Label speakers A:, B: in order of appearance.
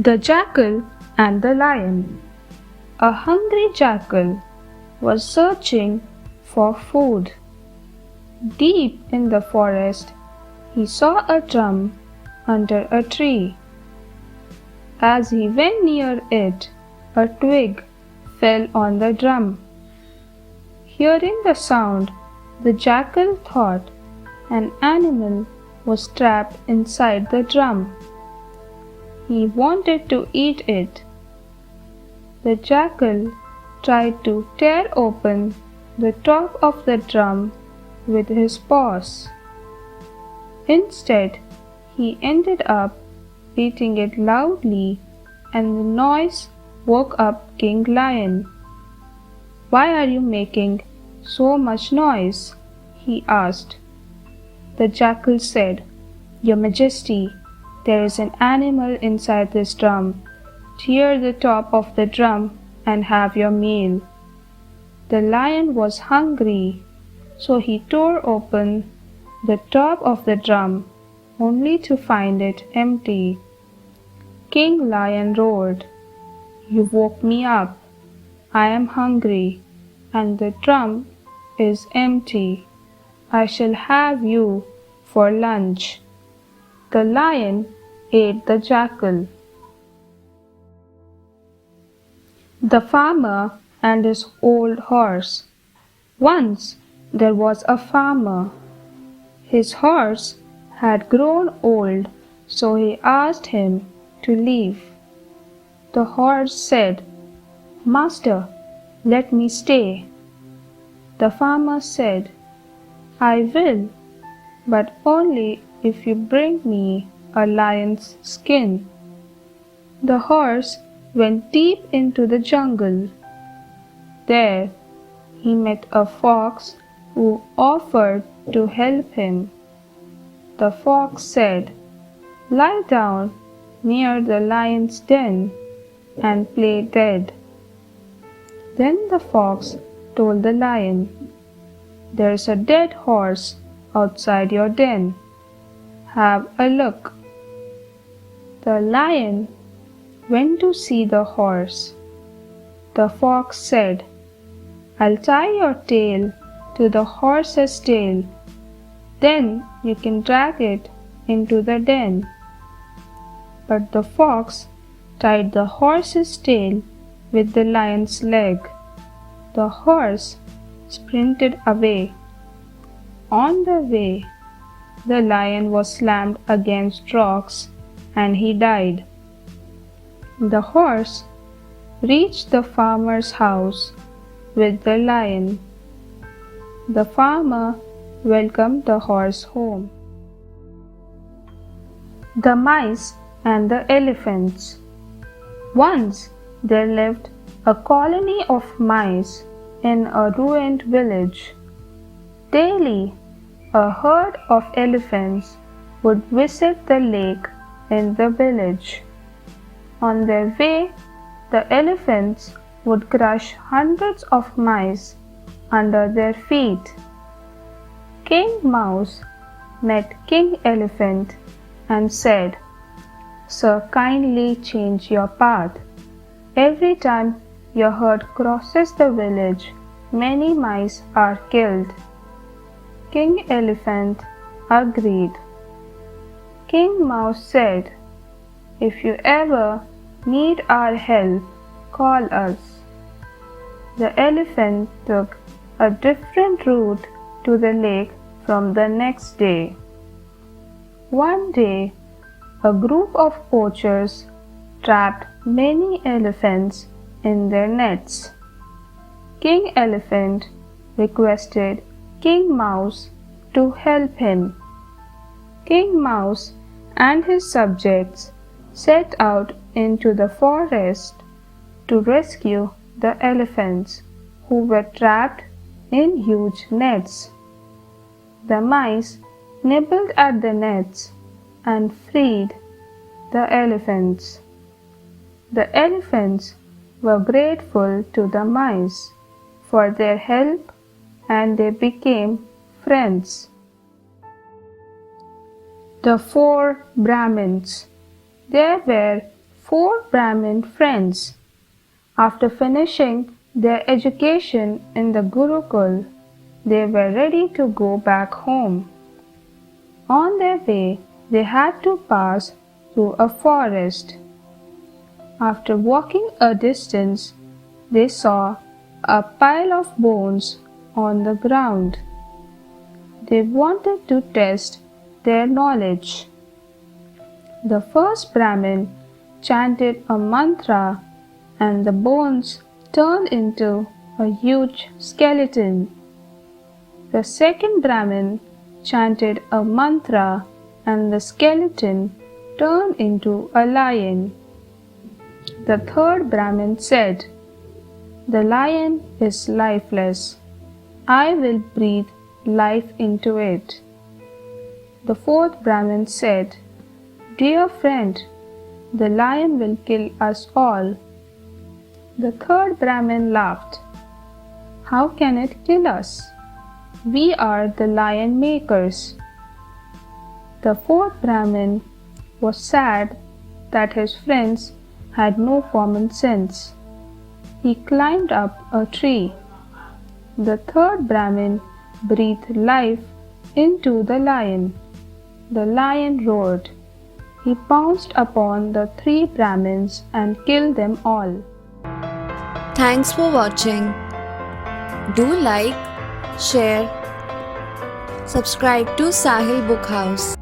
A: The Jackal and the Lion. A hungry jackal was searching for food. Deep in the forest, he saw a drum under a tree. As he went near it, a twig fell on the drum. Hearing the sound, the jackal thought an animal was trapped inside the drum. He wanted to eat it. The jackal tried to tear open the top of the drum with his paws. Instead, he ended up beating it loudly, and the noise woke up King Lion. "Why are you making so much noise?" he asked. The jackal said, "Your Majesty, there is an animal inside this drum. Tear the top of the drum and have your meal." The lion was hungry, so he tore open the top of the drum, only to find it empty. King Lion roared, "You woke me up. I am hungry, and the drum is empty. I shall have you for lunch." The lion ate the jackal. The farmer and his old horse. Once there was a farmer. His horse had grown old, so he asked him to leave. The horse said, "Master, let me stay." The farmer said, "I will, but only if you bring me a lion's skin." The horse went deep into the jungle. There he met a fox who offered to help him. The fox said, "Lie down near the lion's den and play dead." Then the fox told the lion, "There's a dead horse outside your den. Have a look." The lion went to see the horse. The fox said, "I'll tie your tail to the horse's tail. Then you can drag it into the den." But the fox tied the horse's tail with the lion's leg. The horse sprinted away. On the way, the lion was slammed against rocks and he died. The horse reached the farmer's house with the lion. The farmer welcomed the horse home. The Mice and the Elephants. Once there lived a colony of mice in a ruined village. Daily, a herd of elephants would visit the lake in the village. On their way, the elephants would crush hundreds of mice under their feet. King Mouse met King Elephant and said, "Sir, kindly change your path. Every time your herd crosses the village, many mice are killed." King Elephant agreed. King Mouse said, "If you ever need our help, call us." The elephant took a different route to the lake from the next day. One day, a group of poachers trapped many elephants in their nets. King Elephant requested King Mouse to help him. King Mouse and his subjects set out into the forest to rescue the elephants who were trapped in huge nets. The mice nibbled at the nets and freed the elephants. The elephants were grateful to the mice for their help and they became friends. The four Brahmins. There were Four Brahmin friends. After finishing their education in the Gurukul, they were ready to go back home. On their way, they had to pass through a forest. After walking a distance, they saw a pile of bones on the ground. They wanted to test their knowledge. The first Brahmin chanted a mantra and the bones turned into a huge skeleton. The second Brahmin chanted a mantra and the skeleton turned into a lion. The third Brahmin said, "The lion is lifeless. I will breathe life into it." The fourth Brahmin said, "Dear friend, the lion will kill us all." The third Brahmin laughed. "How can it kill us? We are the lion makers." The fourth Brahmin was sad that his friends had no common sense. He climbed up a tree. The third Brahmin breathed life into the lion. The lion roared. He pounced upon the three Brahmins and killed them all.
B: Thanks for watching. Do like, share, subscribe to Sahil Book House.